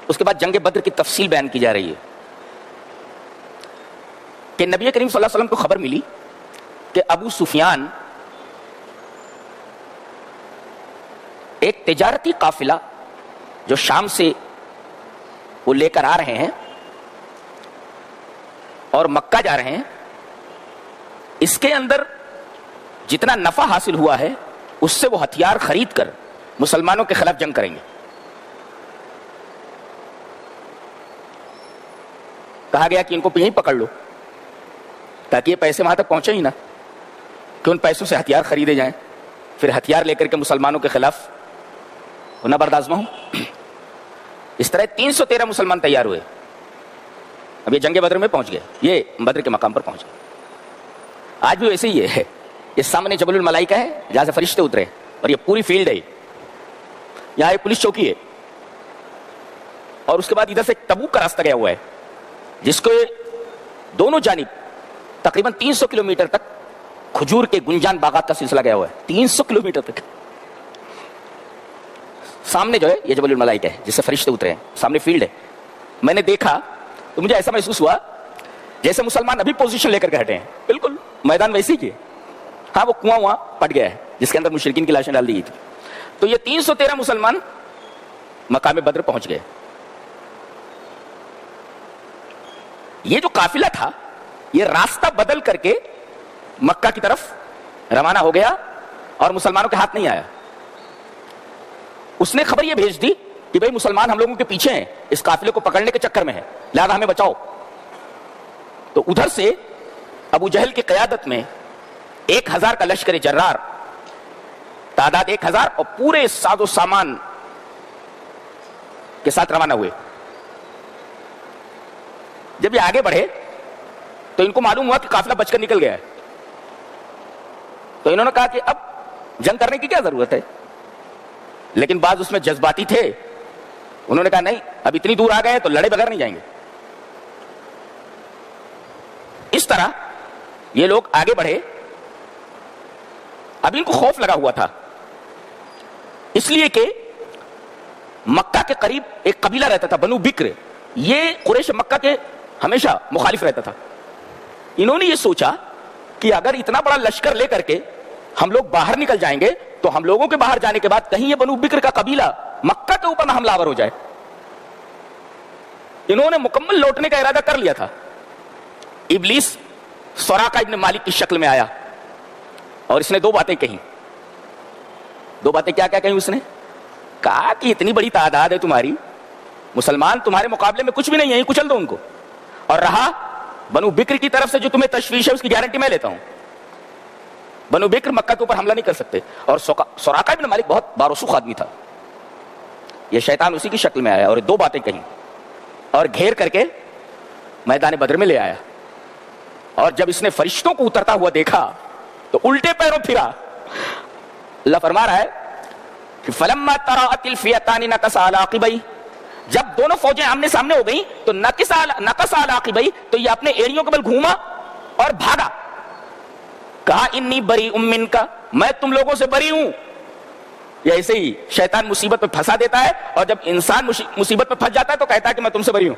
اس کے بعد جنگ بدر کی تفصیل بیان کی جا رہی ہے کہ نبی کریم صلی اللہ علیہ وسلم کو خبر ملی کہ ابو سفیان ایک تجارتی قافلہ جو شام سے وہ لے کر آ رہے ہیں اور مکہ جا رہے ہیں، اس کے اندر جتنا نفع حاصل ہوا ہے اس سے وہ ہتھیار خرید کر مسلمانوں کے خلاف جنگ کریں گے۔ کہا گیا کہ ان کو یہیں پکڑ لو تاکہ یہ پیسے وہاں تک پہنچے ہی نہ، کہ ان پیسوں سے ہتھیار خریدے جائیں، پھر ہتھیار لے کر کے مسلمانوں کے خلاف نہ بردازمہ ہوں۔ اس طرح 313 مسلمان تیار ہوئے۔ اب یہ جنگ بدر میں پہنچ گئے، یہ بدر کے مقام پر پہنچ گئے۔ آج بھی ویسے ہی ہے، یہ سامنے جبل الملائکہ ہے جہاں سے فرشتے اترے، اور یہ پوری فیلڈ ہے، یہاں ایک پولیس چوکی ہے، اور اس کے بعد ادھر سے تبوک کا راستہ گیا ہوا ہے جس کو دونوں جانب تقریباً 300 کلومیٹر تک کھجور کے گنجان باغات کا سلسلہ گیا ہوا ہے، 300 کلومیٹر تک۔ سامنے جو ہے یہ جبل الملائکہ ہے جس سے فرشتے اترے ہیں، سامنے فیلڈ ہے۔ میں نے دیکھا تو مجھے ایسا محسوس ہوا جیسے مسلمان ابھی پوزیشن لے کر کے ہٹے ہیں، بالکل میدان ویسے ہی ہے۔ ہاں وہ کنواں وہاں پٹ گیا ہے جس کے اندر مشرکین کی لاشیں ڈال دی گئی تھی۔ تو یہ 313 مسلمان مقام بدر پہنچ گئے۔ یہ جو قافلہ تھا یہ راستہ بدل کر کے مکہ کی طرف روانہ ہو گیا اور مسلمانوں کے ہاتھ نہیں آیا۔ اس نے خبر یہ بھیج دی کہ بھئی مسلمان ہم لوگوں کے پیچھے ہیں، اس قافلے کو پکڑنے کے چکر میں ہیں، لہذا ہمیں بچاؤ۔ تو ادھر سے ابو جہل کی قیادت میں 1000 کا لشکر جرار، تعداد 1000 اور پورے ساز و سامان کے ساتھ روانہ ہوئے۔ جب یہ آگے بڑھے تو ان کو معلوم ہوا کہ قافلہ بچ کر نکل گیا ہے، تو انہوں نے کہا کہ اب جنگ کرنے کی کیا ضرورت ہے، لیکن بعض اس میں جذباتی تھے، انہوں نے کہا نہیں اب اتنی دور آ گئے ہیں تو لڑے بغیر نہیں جائیں گے۔ اس طرح یہ لوگ آگے بڑھے۔ اب ان کو خوف لگا ہوا تھا، اس لیے کہ مکہ کے قریب ایک قبیلہ رہتا تھا بنو بکر، یہ قریش مکہ کے ہمیشہ مخالف رہتا تھا۔ انہوں نے یہ سوچا کہ اگر اتنا بڑا لشکر لے کر کے ہم لوگ باہر نکل جائیں گے تو ہم لوگوں کے باہر جانے کے بعد کہیں یہ بنو بکر کا قبیلہ مکہ کے اوپر نہ حملہ آور ہو جائے۔ انہوں نے مکمل لوٹنے کا ارادہ کر لیا تھا۔ ابلیس سراقہ ابن مالک کی شکل میں آیا اور اس نے دو باتیں کہیں۔ دو باتیں کیا کیا کہیں؟ اس نے کہا کہ اتنی بڑی تعداد ہے تمہاری، مسلمان تمہارے مقابلے میں کچھ بھی نہیں ہے، کچل دو ان کو، اور رہا بنو بکر کی طرف سے جو تمہیں تشویش ہے اس کی گارنٹی میں لیتا ہوں، بنو بکر مکہ کے اوپر حملہ نہیں کر سکتے۔ اور سراقہ ابن مالک بہت بارسوخ آدمی تھا، یہ شیطان اسی کی شکل میں آیا اور دو باتیں کہیں اور گھیر کر کے میدان بدر میں لے آیا۔ اور جب اس نے فرشتوں کو اترتا ہوا دیکھا تو الٹے پیروں پھرا۔ اللہ فرما رہا ہے کہ فلما تراءت الفئتان نكص على عقبيه، جب دونوں فوجیں آمنے سامنے ہو گئیں تو نكص على عقبيه، تو یہ اپنے ایڑیوں کے بل گھوما اور بھاگا۔ کہا انی بری منک، میں تم لوگوں سے بری ہوں۔ یہ ایسے ہی شیطان مصیبت میں پھنسا دیتا ہے، اور جب انسان مصیبت میں پھنس جاتا ہے تو کہتا ہے کہ میں تم سے بری ہوں،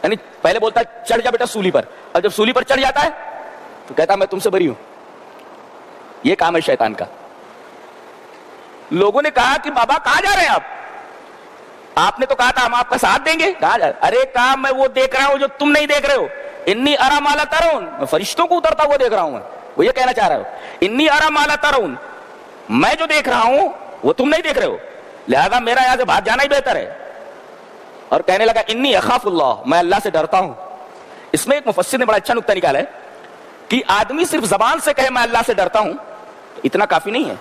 یعنی پہلے بولتا ہے چڑھ جا بیٹا سولی پر، اور جب سولی پر چڑھ جاتا ہے تو کہتا ہے میں تم سے بری ہوں۔ یہ کام ہے شیطان کا۔ لوگوں نے کہا کہ بابا کہاں جا رہے ہیں آپ نے تو کہا تھا ہم آپ کا ساتھ دیں گے، کہاں جا رہے؟ ارے کام میں وہ دیکھ رہا ہوں جو تم نہیں دیکھ رہے ہو، انی ارا ما لا ترون، میں فرشتوں کو اترتا ہوا دیکھ رہا ہوں۔ وہ یہ کہنا چاہ رہا ہو انی ارا ما لا ترون، میں جو دیکھ رہا ہوں وہ تم نہیں دیکھ رہے ہو، لہذا میرا یہاں سے بھاگ جانا ہی بہتر ہے۔ اور کہنے لگا انی اخاف اللہ، میں اللہ سے ڈرتا ہوں۔ اس میں ایک مفسر نے بڑا اچھا نکتہ نکالا ہے کہ آدمی صرف زبان سے کہے میں اللہ سے ڈرتا ہوں اتنا کافی نہیں ہے،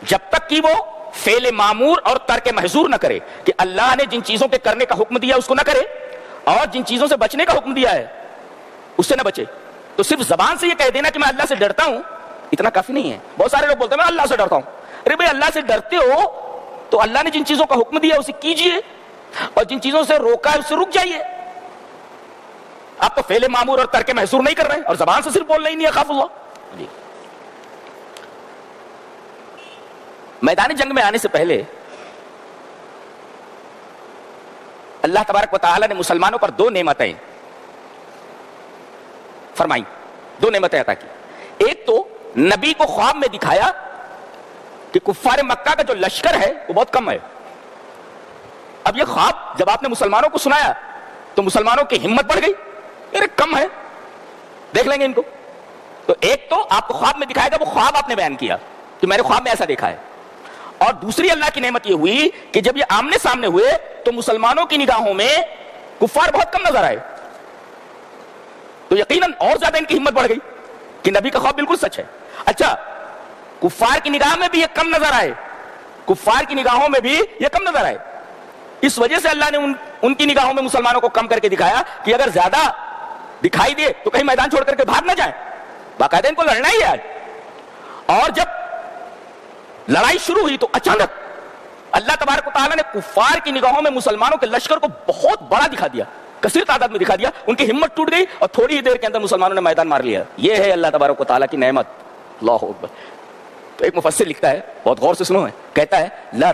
جب تک کہ وہ فعل معمور اور ترک محظور نہ کرے، کہ اللہ نے جن چیزوں کے کرنے کا حکم دیا اس کو نہ کرے اور جن چیزوں سے بچنے کا حکم دیا ہے اس سے نہ بچے۔ تو صرف زبان سے یہ کہہ دینا کہ میں اللہ سے ڈرتا ہوں اتنا کافی نہیں ہے۔ بہت سارے لوگ بولتے ہیں میں اللہ سے ڈرتا ہوں۔ ارے بھائی اللہ سے ڈرتے ہو تو اللہ نے جن چیزوں کا حکم دیا اسے کیجئے، اور جن چیزوں سے روکا ہے اس سے رک جائیے۔ آپ تو فعل معمور اور ترک محظور نہیں کر رہے اور زبان سے صرف بول رہے نہیں اخاف اللہ۔ جی میدان جنگ میں آنے سے پہلے اللہ تبارک و تعالی نے مسلمانوں پر 2 نعمتیں فرمائی، 2 نعمتیں عطا کی. ایک تو نبی کو خواب میں دکھایا کہ کفار مکہ کا جو لشکر ہے وہ بہت کم ہے. اب یہ خواب جب آپ نے مسلمانوں کو سنایا تو مسلمانوں کی ہمت بڑھ گئی، ارے کم ہے، دیکھ لیں گے ان کو. تو ایک تو آپ کو خواب میں دکھائے گا، وہ خواب آپ نے بیان کیا کہ میں نے خواب میں ایسا دیکھا ہے. اور دوسری اللہ کی نعمت یہ ہوئی کہ جب یہ آمنے سامنے ہوئے تو مسلمانوں کی نگاہوں میں کفار بہت کم نظر آئے. تو یقیناً اور زیادہ ان کی ہمت بڑھ گئی کہ نبی کا خواب بالکل سچ ہے. اچھا، کفار کی نگاہ میں بھی یہ کم نظر آئے، کفار کی نگاہوں میں بھی یہ کم نظر آئے. اس وجہ سے اللہ نے ان کی نگاہوں میں مسلمانوں کو کم کر کے دکھایا کہ اگر زیادہ دکھائی دے تو کہیں میدان چھوڑ کر کے بھاگ نہ جائیں، باقاعدہ ان کو لڑنا ہی ہے آج. اور جب لڑائی شروع ہوئی تو اچانک اللہ تبارک و تعالیٰ نے کفار کی نگاہوں میں مسلمانوں کے لشکر کو بہت بڑا دکھا دیا، کثیر تعداد میں دکھا دیا. ان کی ہمت ٹوٹ گئی اور تھوڑی ہی دیر کے اندر مسلمانوں نے میدان مار لیا. یہ ہے اللہ تبارک و تعالیٰ کی نعمت. اللہ اکبر. تو ایک مفسر لکھتا ہے، بہت غور سے سنو، ہے کہتا ہے لا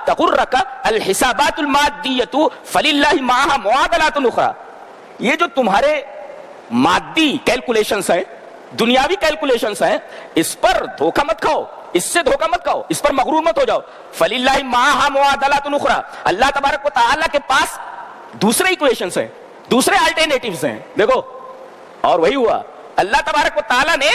تغرک الحسابات المادیۃ فللہ معها معادلات اخرى. یہ جو تمہارے مادی کیلکولیشنز ہیں، دنیاوی کیلکولیشنز ہیں، اس پر دھوکہ مت کھاؤ، اس سے دھوکہ مت کھاؤ، اس پر مغرور مت ہو جاؤ. فللہ معها معادلات اخرى. اللہ تبارک و تعالیٰ کے پاس دوسرے ایکویشنز ہیں، دوسرے الٹرنیٹیوز ہیں. دیکھو، اور وہی ہوا، اللہ تبارک و تعالیٰ نے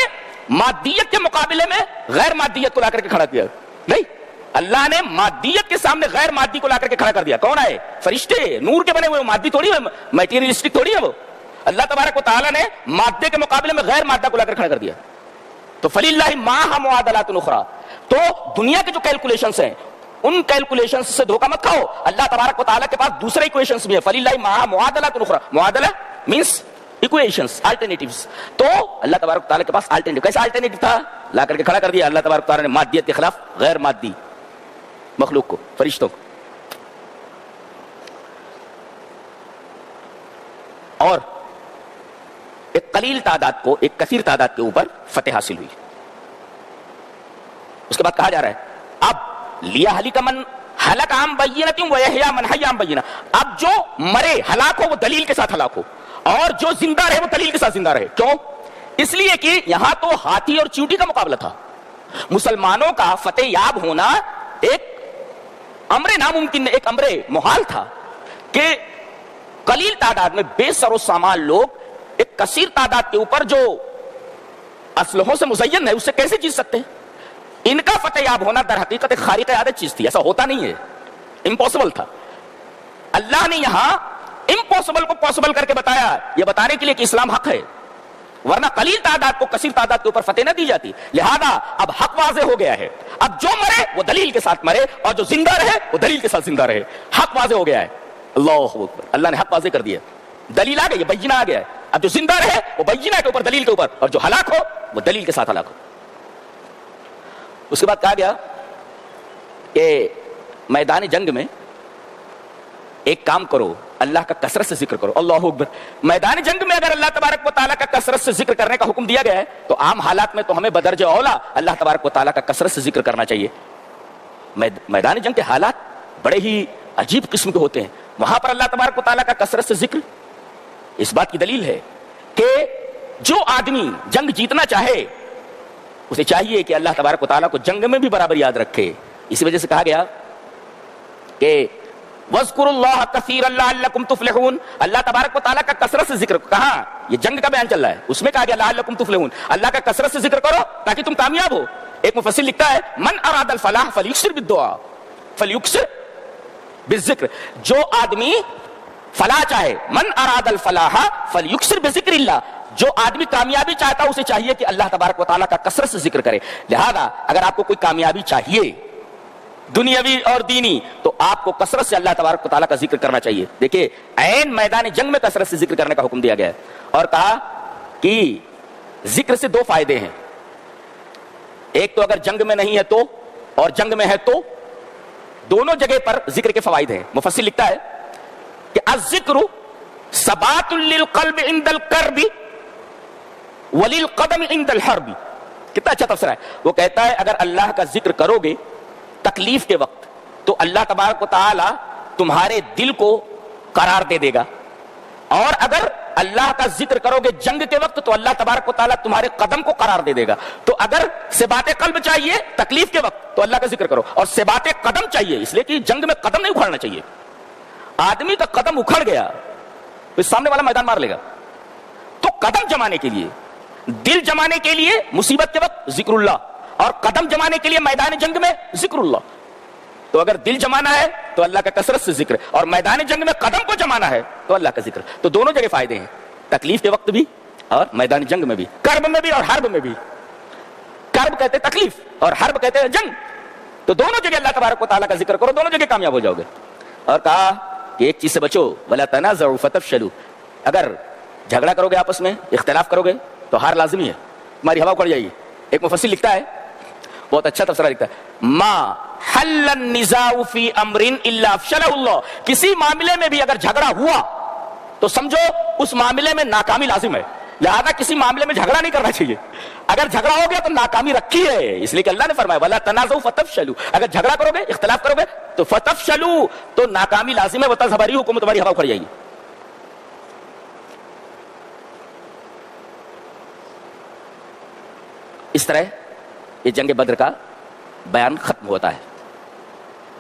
مادیت کے مقابلے میں غیر مادیت کو لا کر کے کھڑا کیا. نہیں، اللہ نے مادیت کے سامنے غیر مادی کو لا کر کے کھڑا کر دیا. کون ہے؟ فرشتے، نور کے بنے ہوئے، مادی تھوڑی ہے، میٹیریلسٹک تھوڑی ہے وہ. اللہ تبارک و تعالیٰ نے مادے کے مقابلے میں غیر مادہ کو لا کر کھڑا کر دیا. تو فللہ معها معادلات اخرى. تو دنیا کے جو کیلکولیشنز ہیں ان کیلکولیشنز سے دھوکہ مت کھاؤ. اللہ تبارک و تعالیٰ کے پاس دوسرے ایکویشنز بھی ہیں. فللہ معها معادلات اخرى. معادلہ مینس ایکویشنز، الٹرنیٹیوز. تو اللہ تبارک و تعالیٰ کے پاس الٹرنیٹیو. کیسا الٹرنیٹیو تھا؟ لا کر کے کھڑا کر دیا اللہ تبارک و تعالیٰ نے مادیت کے خلاف غیر مادی مخلوق کو، فرشتوں کو. اور ایک قلیل تعداد کو ایک کثیر تعداد کے اوپر فتح حاصل ہوئی. اس کے بعد کہا جا رہا ہے اب لیہلک من ہلک عن بینۃ ویحیی من حی عن بینۃ. اب جو مرے ہلاک ہو وہ دلیل کے ساتھ ہلاک ہو، اور جو زندہ رہے وہ دلیل کے ساتھ زندہ رہے. کیوں؟ اس لیے کہ یہاں تو ہاتھی اور چیونٹی کا مقابلہ تھا. مسلمانوں کا فتح یاب ہونا ایک امر ناممکن، ایک امر محال تھا کہ قلیل تعداد میں بے سر و سامان لوگ ایک کثیر تعداد کے اوپر جو اسلحوں سے مزین ہے اس سے کیسے جیت سکتے ہیں. ان کا فتح یاب ہونا در حقیقت ایک خارق عادت چیز تھی، ایسا ہوتا نہیں ہے، امپاسبل تھا. اللہ نے یہاں امپاسبل کو پاسبل کر کے بتایا، یہ بتانے کے لیے کہ اسلام حق ہے، ورنہ قلیل تعداد کو کثیر تعداد کے اوپر فتح نہ دی جاتی. لہذا اب حق واضح ہو گیا ہے. اب جو مرے وہ دلیل کے ساتھ مرے، اور جو زندہ رہے وہ دلیل کے ساتھ زندہ رہے. حق واضح ہو گیا ہے. اللہ اکبر. اللہ نے حق واضح کر دیا، دلیل آ گئی، بینہ آ گیا ہے. اب جو زندہ رہے وہ بینہ کے اوپر، دلیل کے اوپر، اور جو ہلاک ہو وہ دلیل کے ساتھ ہلاک ہو. اس کے بعد کہا گیا کہ میدان جنگ میں ایک کام کرو، اللہ کا کثرت سے ذکر کرو. اللہ اکبر. میدان جنگ میں اگر اللہ تبارک و تعالیٰ کا کثرت سے ذکر کرنے کا حکم دیا گیا ہے تو عام حالات میں تو ہمیں بدرجہ اولا اللہ تبارک و تعالیٰ کا کثرت سے ذکر کرنا چاہیے. میدان جنگ کے حالات بڑے ہی عجیب قسم کے ہوتے ہیں. وہاں پر اللہ تبارک و تعالیٰ کا کثرت سے ذکر اس بات کی دلیل ہے کہ جو آدمی جنگ جیتنا چاہے اسے چاہیے کہ اللہ تبارک و تعالیٰ کو جنگ میں بھی برابر یاد رکھے. اسی وجہ سے کہا گیا کہ وَاذْكُرُوا اللَّهَ كَثِيرًا لَعَلَّكُمْ تُفْلِحُونَ. اللہ تبارک و تعالیٰ کا کثرت سے ذکر. کہاں؟ یہ جنگ کا بیان چل رہا ہے، اس میں کہا گیا لَعَلَّكُمْ تُفْلِحُونَ. اللہ کا کثرت سے ذکر کرو تاکہ تم کامیاب ہو. ایک مفسر لکھتا ہے من اراد الفلاح فلیکثر بالدعاء فلیکثر بالذکر. جو آدمی فلاح چاہے، من اراد الفلاح فلیکثر بذکر اللہ، جو آدمی کامیابی چاہتا ہے اسے چاہیے کہ اللہ تبارک و تعالیٰ کا کثرت سے ذکر کرے. لہذا اگر آپ کو کوئی کامیابی چاہیے دنیاوی اور دینی تو آپ کو کثرت سے اللہ تبارک و تعالیٰ کا ذکر کرنا چاہیے. دیکھیں عین میدان جنگ میں کثرت سے ذکر کرنے کا حکم دیا گیا ہے اور کہا کہ ذکر سے 2 فائدے ہیں. ایک تو اگر جنگ میں نہیں ہے تو، اور جنگ میں ہے تو، دونوں جگہ پر ذکر کے فوائد ہیں. مفسر لکھتا ہے کہ الذکر ثبات للقلب عند الكرب وللقدم عند الحرب. کتنا اچھا تفسیر ہے. وہ کہتا ہے اگر اللہ کا ذکر کرو گے تکلیف کے وقت تو اللہ تبارک و تعالی تمہارے دل کو قرار دے دے گا، اور اگر اللہ کا ذکر کرو گے جنگ کے وقت تو اللہ تبارک و تعالیٰ تمہارے قدم کو قرار دے دے گا۔ تو اگر ثبات قلب چاہیے تکلیف کے وقت تو اللہ کا ذکر کرو، اور ثبات قدم چاہیے اس لیے کہ جنگ میں قدم نہیں اکھاڑنا چاہیے۔ آدمی کا قدم اکھڑ گیا تو سامنے والا میدان مار لے گا۔ تو قدم جمانے کے لیے، دل جمانے کے لیے مصیبت کے وقت ذکر اللہ، اور قدم جمانے کے لیے میدان جنگ میں ذکر اللہ۔ تو اگر دل جمانا ہے تو اللہ کا کثرت سے ذکر، اور میدان جنگ میں قدم کو جمانا ہے تو اللہ کا ذکر۔ تو دونوں جگہ فائدے ہیں، تکلیف کے وقت بھی اور میدان جنگ میں بھی، کرب میں بھی اور حرب میں بھی۔ کرب کہتے ہیں تکلیف اور حرب کہتے ہیں جنگ، تو دونوں جگہ اللہ تبارک و تعالیٰ کا ذکر کرو، دونوں جگہ کامیاب ہو جاؤ گے۔ اور کہا کہ ایک چیز سے بچو، ولا تنازعوا فتفشلوا، اگر جھگڑا کرو گے آپس میں، اختلاف کرو گے تو ہار لازمی ہے، تمہاری ہوا اکھڑ جائے گی۔ ایک مفسر لکھتا ہے، بہت اچھا تفسیر لکھتا ہے، ما حل النزاع فی امر الا افشلہ اللہ، کسی معاملے میں بھی اگر جھگڑا ہوا تو سمجھو اس معاملے میں ناکامی لازم ہے، لہذا کسی معاملے میں جھگڑا نہیں کرنا چاہیے۔ اگر جھگڑا ہو گیا تو ناکامی رکھی ہے، اس لیے کہ اللہ نے فرمایا ولا تنازعوا فتفشلوا، اگر جھگڑا کرو گے، اختلاف کرو گے تو فتفشلوا، تو ناکامی لازم ہے، وتذهب ريحكم، تمہاری ہوا اکھڑ جائے گی۔ اس طرح یہ جنگ بدر کا بیان ختم ہوتا ہے۔